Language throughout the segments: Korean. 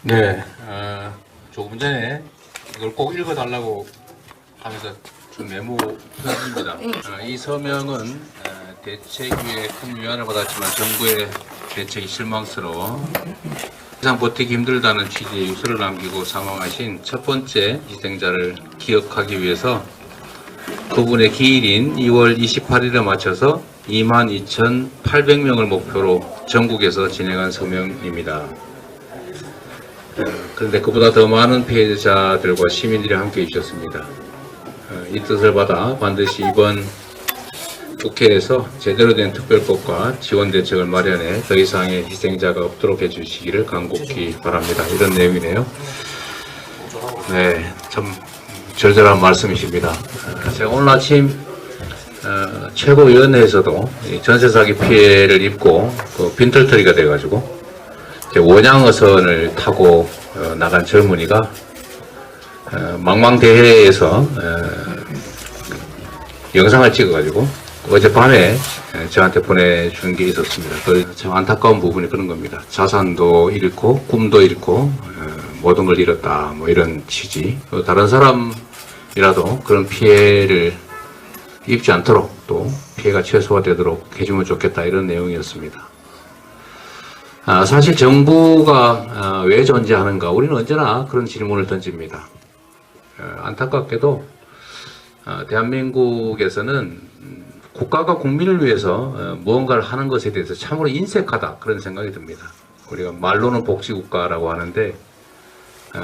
네, 조금 전에 이걸 꼭 읽어달라고 하면서 준 메모 편지입니다. 이 서명은 대책위의 큰 위안을 받았지만 정부의 대책이 실망스러워 이상 버티기 힘들다는 취지의 유서를 남기고 사망하신 첫 번째 희생자를 기억하기 위해서 그분의 기일인 2월 28일에 맞춰서 22,800명을 목표로 전국에서 진행한 서명입니다. 그런데 그보다 더 많은 피해자들과 시민들이 함께해 주셨습니다. 이 뜻을 받아 반드시 이번 국회에서 제대로 된 특별법과 지원 대책을 마련해 더 이상의 희생자가 없도록 해주시기를 간곡히 바랍니다. 이런 내용이네요. 네, 참 절절한 말씀이십니다. 제가 오늘 아침 최고위원회에서도 전세 사기 피해를 입고 빈털터리가 돼가지고 원양어선을 타고 나간 젊은이가 망망대해에서 영상을 찍어가지고 어젯밤에 저한테 보내준 게 있었습니다. 참 안타까운 부분이 그런 겁니다. 자산도 잃고 꿈도 잃고 모든 걸 잃었다, 뭐 이런 취지. 다른 사람이라도 그런 피해를 입지 않도록 또 피해가 최소화되도록 해주면 좋겠다, 이런 내용이었습니다. 사실 정부가 왜 존재하는가, 우리는 언제나 그런 질문을 던집니다. 안타깝게도 대한민국에서는 국가가 국민을 위해서 무언가를 하는 것에 대해서 참으로 인색하다, 그런 생각이 듭니다. 우리가 말로는 복지국가라고 하는데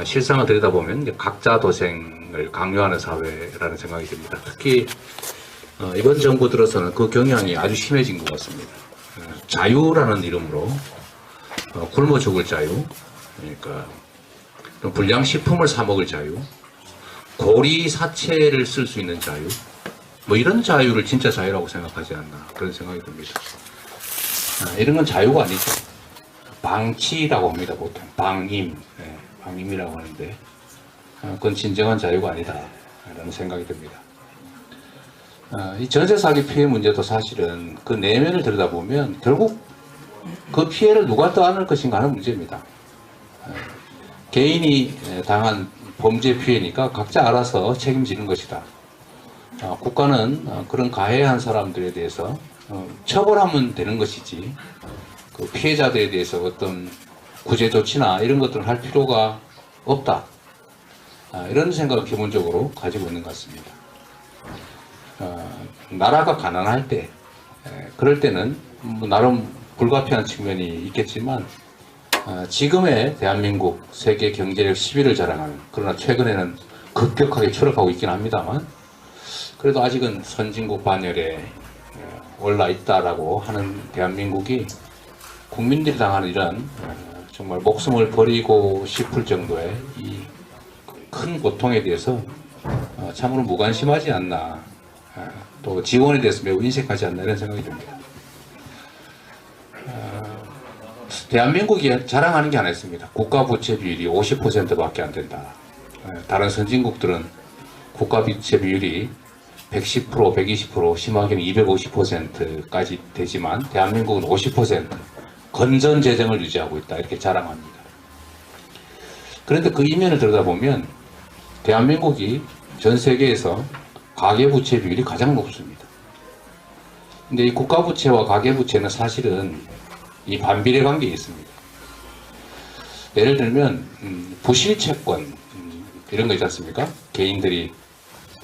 실상을 들여다보면 각자 도생을 강요하는 사회라는 생각이 듭니다. 특히 이번 정부 들어서는 그 경향이 아주 심해진 것 같습니다. 자유라는 이름으로 굶어 죽을 자유, 그러니까 불량식품을 사 먹을 자유, 고리 사체를 쓸 수 있는 자유, 뭐 이런 자유를 진짜 자유라고 생각하지 않나, 그런 생각이 듭니다. 이런 건 자유가 아니죠. 방치라고 합니다, 보통. 방임, 방임이라고 하는데 그건 진정한 자유가 아니다, 라는 생각이 듭니다. 이 전세 사기 피해 문제도 사실은 그 내면을 들여다보면 결국 그 피해를 누가 떠안을 것인가 하는 문제입니다. 개인이 당한 범죄 피해니까 각자 알아서 책임지는 것이다. 국가는 그런 가해한 사람들에 대해서 처벌하면 되는 것이지 그 피해자들에 대해서 어떤 구제 조치나 이런 것들을 할 필요가 없다. 이런 생각을 기본적으로 가지고 있는 것 같습니다. 나라가 가난할 때, 그럴 때는 뭐 나름 불가피한 측면이 있겠지만 지금의 대한민국 세계 경제력 10위를 자랑하는, 그러나 최근에는 급격하게 추락하고 있긴 합니다만 그래도 아직은 선진국 반열에 올라 있다라고 하는 대한민국이 국민들이 당하는 이런 정말 목숨을 버리고 싶을 정도의 이 큰 고통에 대해서 참으로 무관심하지 않나, 또 지원에 대해서 매우 인색하지 않나, 이런 생각이 듭니다. 대한민국이 자랑하는 게 하나 있습니다. 국가 부채 비율이 50%밖에 안 된다. 다른 선진국들은 국가 부채 비율이 110%, 120%, 심하게는 250%까지 되지만 대한민국은 50% 건전 재정을 유지하고 있다, 이렇게 자랑합니다. 그런데 그 이면을 들여다보면 대한민국이 전 세계에서 가계부채 비율이 가장 높습니다. 근데 이 국가부채와 가계부채는 사실은 이 반비례 관계에 있습니다. 예를 들면 부실채권 이런 거 있지 않습니까? 개인들이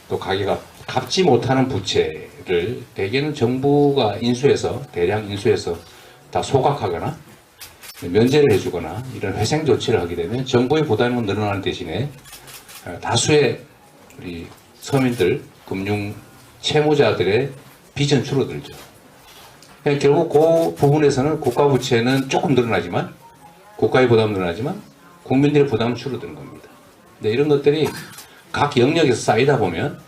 또 가게가 갚지 못하는 부채를 대개는 정부가 인수해서, 대량 인수해서 다 소각하거나 면제를 해주거나 이런 회생 조치를 하게 되면 정부의 부담은 늘어나는 대신에 다수의 우리 서민들, 금융 채무자들의 빚은 줄어들죠. 결국 그 부분에서는 국가 부채는 조금 늘어나지만, 국가의 부담은 늘어나지만 국민들의 부담은 줄어드는 겁니다. 근데 이런 것들이 각 영역에서 쌓이다 보면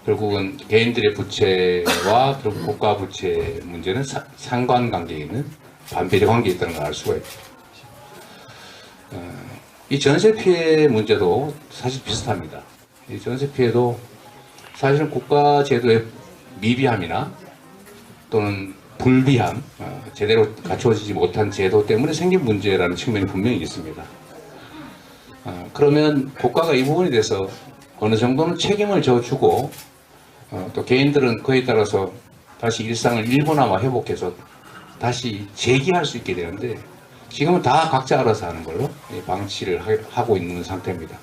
결국은 개인들의 부채와 결국 국가 부채 문제는 상관관계에 있는 반비례 관계에 있다는 걸 알 수가 있죠. 이 전세 피해 문제도 사실 비슷합니다. 이 전세 피해도 사실은 국가 제도의 미비함이나 또는 불비함, 제대로 갖추어지지 못한 제도 때문에 생긴 문제라는 측면이 분명히 있습니다. 그러면 국가가 이 부분에 대해서 어느 정도는 책임을 져주고 또 개인들은 그에 따라서 다시 일상을 일부나마 회복해서 다시 재기할 수 있게 되는데 지금은 다 각자 알아서 하는 걸로 방치를 하고 있는 상태입니다.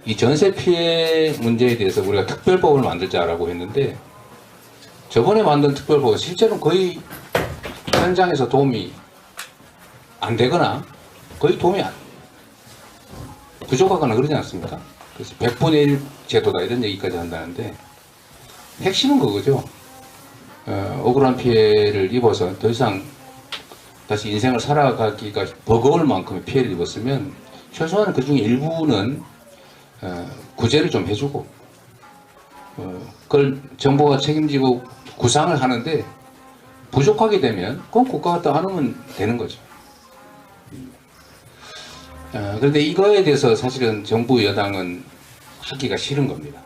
이 전세 피해 문제에 대해서 우리가 특별법을 만들자라고 했는데 저번에 만든 특별법은 실제로는 거의 현장에서 도움이 안 되거나 거의 도움이 부족하거나 그러지 않습니까? 그래서 100분의 1 제도다 이런 얘기까지 한다는데 핵심은 그거죠. 억울한 피해를 입어서 더 이상 다시 인생을 살아가기가 버거울 만큼의 피해를 입었으면 최소한 그 중에 일부는 구제를 좀 해주고 그걸 정부가 책임지고 구상을 하는데 부족하게 되면 그건 국가가 또 안 하면 되는 거죠. 그런데 이거에 대해서 사실은 정부 여당은 하기가 싫은 겁니다.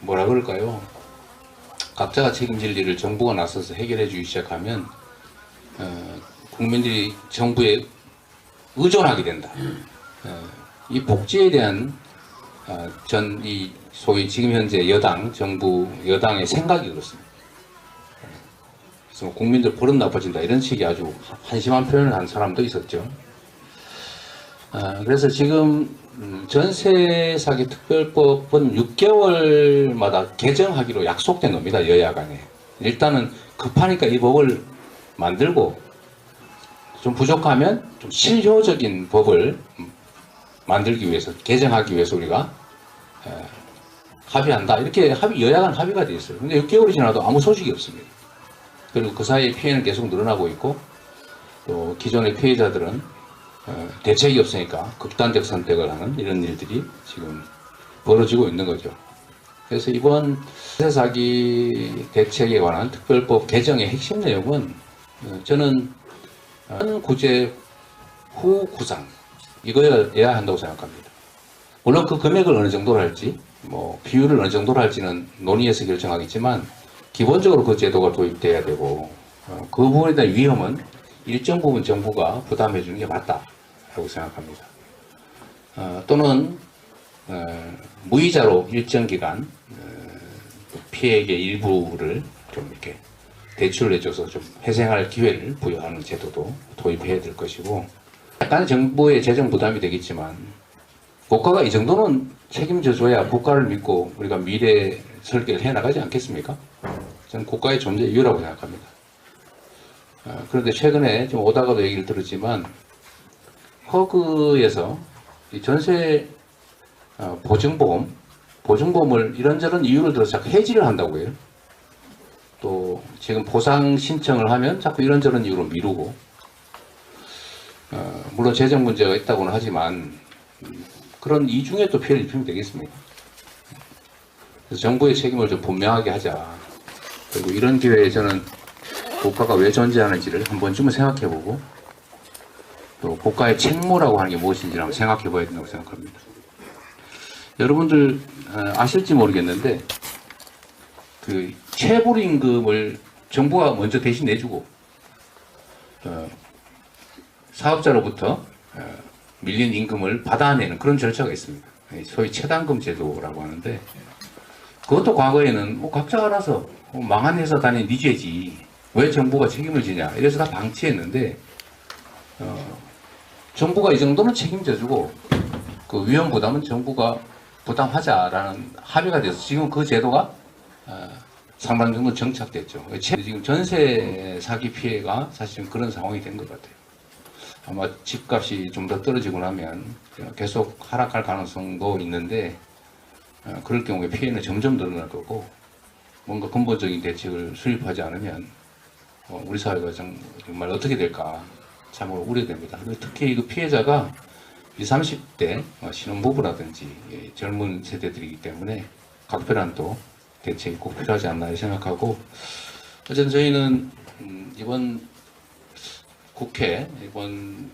뭐라 그럴까요? 각자가 책임질 일을 정부가 나서서 해결해 주기 시작하면 국민들이 정부에 의존하게 된다. 이 복지에 대한 이 소위 지금 현재 여당, 정부 여당의 생각이 그렇습니다. 그래서 국민들 버릇 나빠진다 이런 식의 아주 한심한 표현을 한 사람도 있었죠. 그래서 지금 전세 사기 특별법은 6개월마다 개정하기로 약속된 겁니다. 여야 간에. 일단은 급하니까 이 법을 만들고 좀 부족하면 좀 실효적인 법을 만들기 위해서 개정하기 위해서 우리가 합의한다. 이렇게 여야 간 합의가 되어 있어요. 근데 6개월이 지나도 아무 소식이 없습니다. 그리고 그 사이에 피해는 계속 늘어나고 있고 또 기존의 피해자들은 대책이 없으니까 극단적 선택을 하는 이런 일들이 지금 벌어지고 있는 거죠. 그래서 이번 전세 사기 대책에 관한 특별법 개정의 핵심 내용은 저는 구제 후 구상 이거여야 한다고 생각합니다. 물론 그 금액을 어느 정도로 할지 뭐 비율을 어느 정도로 할지는 논의해서 결정하겠지만 기본적으로 그 제도가 도입돼야 되고 그 부분에 대한 위험은 일정 부분 정부가 부담해 주는 게 맞다라고 생각합니다. 또는 무이자로 일정 기간 피해액의 일부를 좀 이렇게 대출을 해줘서 좀 회생할 기회를 부여하는 제도도 도입해야 될 것이고 약간의 정부의 재정 부담이 되겠지만 국가가 이 정도는 책임져 줘야 국가를 믿고 우리가 미래 설계를 해나가지 않겠습니까? 저는 국가의 존재 이유라고 생각합니다. 그런데 최근에 좀 오다가도 얘기를 들었지만 허그에서 이 전세 보증보험을 이런저런 이유를 들어서 자꾸 해지를 한다고 해요. 또 지금 보상 신청을 하면 자꾸 이런저런 이유로 미루고 물론 재정 문제가 있다고는 하지만 그런 이중에 또 피해를 입히면 되겠습니까? 그래서 정부의 책임을 좀 분명하게 하자. 그리고 이런 기회에 저는 국가가 왜 존재하는지를 한 번쯤은 생각해보고 또 국가의 책무라고 하는 게 무엇인지 한번 생각해봐야 된다고 생각합니다. 여러분들 아실지 모르겠는데 그 체불임금을 정부가 먼저 대신 내주고 사업자로부터 밀린 임금을 받아내는 그런 절차가 있습니다. 소위 체당금 제도라고 하는데 그것도 과거에는 뭐 각자 알아서 망한 회사 다니는 네 죄지 왜 정부가 책임을 지냐 이래서 다 방치했는데 정부가 이 정도는 책임져주고 그 위험 부담은 정부가 부담하자라는 합의가 돼서 지금 그 제도가 상당 정도 정착됐죠. 지금 전세 사기 피해가 사실은 그런 상황이 된 것 같아요. 아마 집값이 좀 더 떨어지고 나면 계속 하락할 가능성도 있는데 그럴 경우에 피해는 점점 늘어날 거고 뭔가 근본적인 대책을 수립하지 않으면 우리 사회가 정말 어떻게 될까 참으로 우려됩니다. 특히 그 피해자가 20, 30대 신혼부부라든지 젊은 세대들이기 때문에 각별한 또 대책이 꼭 필요하지 않나 생각하고 어쨌든 저희는 이번 국회 이번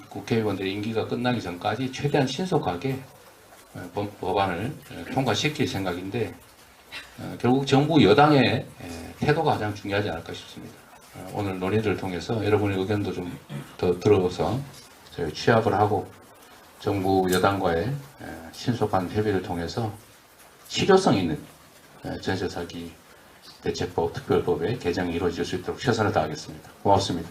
국회의원들의 임기가 끝나기 전까지 최대한 신속하게 법안을 통과시킬 생각인데 결국 정부 여당의 태도가 가장 중요하지 않을까 싶습니다. 오늘 논의를 통해서 여러분의 의견도 좀 더 들어서 저희 취합을 하고 정부 여당과의 신속한 협의를 통해서 실효성 있는 전세사기 대책법 특별법의 개정이 이루어질 수 있도록 최선을 다하겠습니다. 고맙습니다.